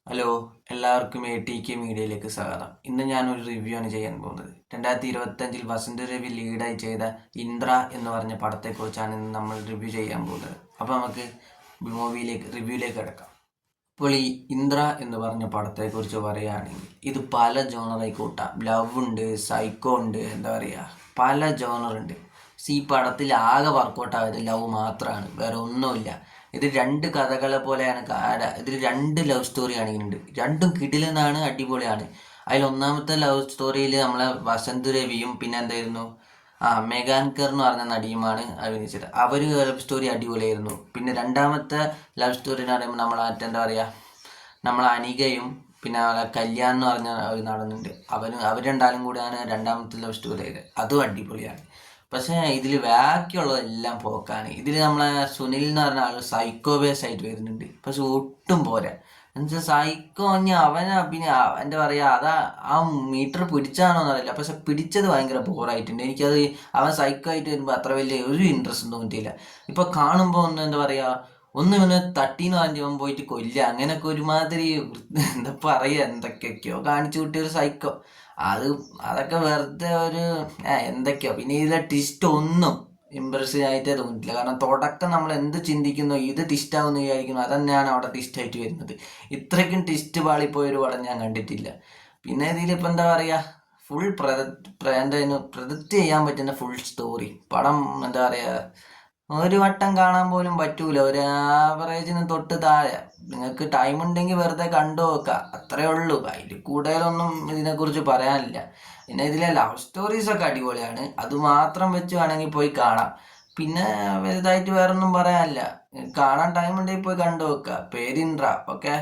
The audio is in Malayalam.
ഹലോ, എല്ലാവർക്കും ATK മീഡിയയിലേക്ക് സ്വാഗതം. ഇന്ന് ഞാനൊരു റിവ്യൂ ആണ് ചെയ്യാൻ പോകുന്നത്. 2025 വസന്ത് രവി ലീഡായി ചെയ്ത ഇന്ദ്ര എന്ന് പറഞ്ഞ പടത്തെക്കുറിച്ചാണ് ഇന്ന് നമ്മൾ റിവ്യൂ ചെയ്യാൻ പോകുന്നത്. അപ്പോൾ നമുക്ക് റിവ്യൂയിലേക്ക് കിടക്കാം. ഇപ്പോൾ ഈ ഇന്ദ്ര എന്ന് പറഞ്ഞ പടത്തെക്കുറിച്ച് പറയുകയാണെങ്കിൽ ഇത് പല ജോണറായി കൂട്ടാം. ലവ് ഉണ്ട്, സൈക്കോ ഉണ്ട്, എന്താ പറയുക, പല ജോണറുണ്ട്. ഈ പടത്തിൽ ആകെ വർക്കൗട്ട് ആയത് ലവ് മാത്രമാണ്, വേറെ ഒന്നുമില്ല. ഇത് രണ്ട് കഥകളെ പോലെയാണ്. ഇതിൽ രണ്ട് ലവ് സ്റ്റോറിയാണ് ഇങ്ങനെയുണ്ട്. രണ്ടും കിടിലനാണ്, അടിപൊളിയാണ്. അതിൽ ഒന്നാമത്തെ ലവ് സ്റ്റോറിയിൽ നമ്മളെ വസന്ത് രവിയും പിന്നെ എന്തായിരുന്നു മെഗാൻകർ എന്ന് പറഞ്ഞ നടിയുമാണ് അഭിനയിച്ചത്. അവർ ലവ് സ്റ്റോറി അടിപൊളിയായിരുന്നു. പിന്നെ രണ്ടാമത്തെ ലവ് സ്റ്റോറി എന്ന് പറയുമ്പോൾ എന്താ പറയുക, നമ്മളെ അനികയും പിന്നെ കല്യാൺ എന്ന് പറഞ്ഞ ഒരു നടനുണ്ട്. അവർ രണ്ടാളും കൂടെയാണ് രണ്ടാമത്തെ ലവ് സ്റ്റോറി ചെയ്തത്. അതും അടിപൊളിയാണ്. പക്ഷേ ഇതിൽ ബാക്കിയുള്ളതെല്ലാം പോക്കാണ്. ഇതിൽ നമ്മളെ സുനിൽ എന്ന് പറഞ്ഞ ആൾ സൈക്കോ ബേസ് ആയിട്ട് വരുന്നുണ്ട്. പക്ഷെ ഒട്ടും പോരാ. എന്നുവെച്ചാൽ സൈക്കോ അവനെ പിന്നെ എന്താ പറയുക, ആ മീറ്റർ പിടിച്ചാണോ എന്നറിയില്ല, പക്ഷെ പിടിച്ചത് ഭയങ്കര ബോറായിട്ടുണ്ട്. എനിക്കത് അവൻ സൈക്കോ ആയിട്ട് വരുമ്പോൾ അത്ര വലിയ ഒരു ഇൻട്രസ്റ്റ് തോന്നിയിട്ടില്ല. ഇപ്പോൾ കാണുമ്പോൾ ഒന്ന് എന്താ പറയുക, ഒന്ന് ഇവന് തട്ടീന്ന് പറഞ്ഞവൻ പോയിട്ട് കൊല്ലുക, അങ്ങനെയൊക്കെ ഒരുമാതിരി എന്താ പറയുക, എന്തൊക്കെയൊക്കെയോ കാണിച്ചു കൂട്ടിയ ഒരു സൈക്കോ. അതൊക്കെ വെറുതെ ഒരു എന്തൊക്കെയോ. പിന്നെ ഇതിലെ ട്വിസ്റ്റ് ഒന്നും ഇമ്പ്രസീവ് ആയിട്ടേ തോന്നിയിട്ടില്ല. കാരണം തുടക്കം നമ്മൾ എന്ത് ചിന്തിക്കുന്നോ ഇത് ട്വിസ്റ്റ് ആവുമെന്ന് വിചാരിക്കുന്നു, അതന്നെയാണ് അവിടെ ട്വിസ്റ്റ് ആയിട്ട് വരുന്നത്. ഇത്രയ്ക്കും ട്വിസ്റ്റ് പാളിപ്പോയൊരു പടം ഞാൻ കണ്ടിട്ടില്ല. പിന്നെ ഇതിലിപ്പോൾ എന്താ പറയുക, ഫുൾ പ്രൊജക്റ്റ് ചെയ്യാൻ പറ്റുന്ന ഫുൾ സ്റ്റോറി പടം. എന്താ പറയുക, ഒരു വട്ടം കാണാൻ പോലും പറ്റൂല, ഒരു ആവറേജിന് തൊട്ട് താഴെ. നിങ്ങൾക്ക് ടൈം ഉണ്ടെങ്കിൽ വെറുതെ കണ്ടു നോക്കുക, അത്രേ ഉള്ളൂ. അതിൽ കൂടുതലൊന്നും ഇതിനെക്കുറിച്ച് പറയാനില്ല. പിന്നെ ഇതിലെ ലവ് സ്റ്റോറീസൊക്കെ അടിപൊളിയാണ്, അത് മാത്രം വെച്ച് വേണമെങ്കിൽ പോയി കാണാം. പിന്നെ വലുതായിട്ട് വേറൊന്നും പറയാനില്ല. കാണാൻ ടൈം ഉണ്ടെങ്കിൽ പോയി കണ്ടു നോക്കുക. പേര് ഇന്ദ്ര. ഓക്കെ.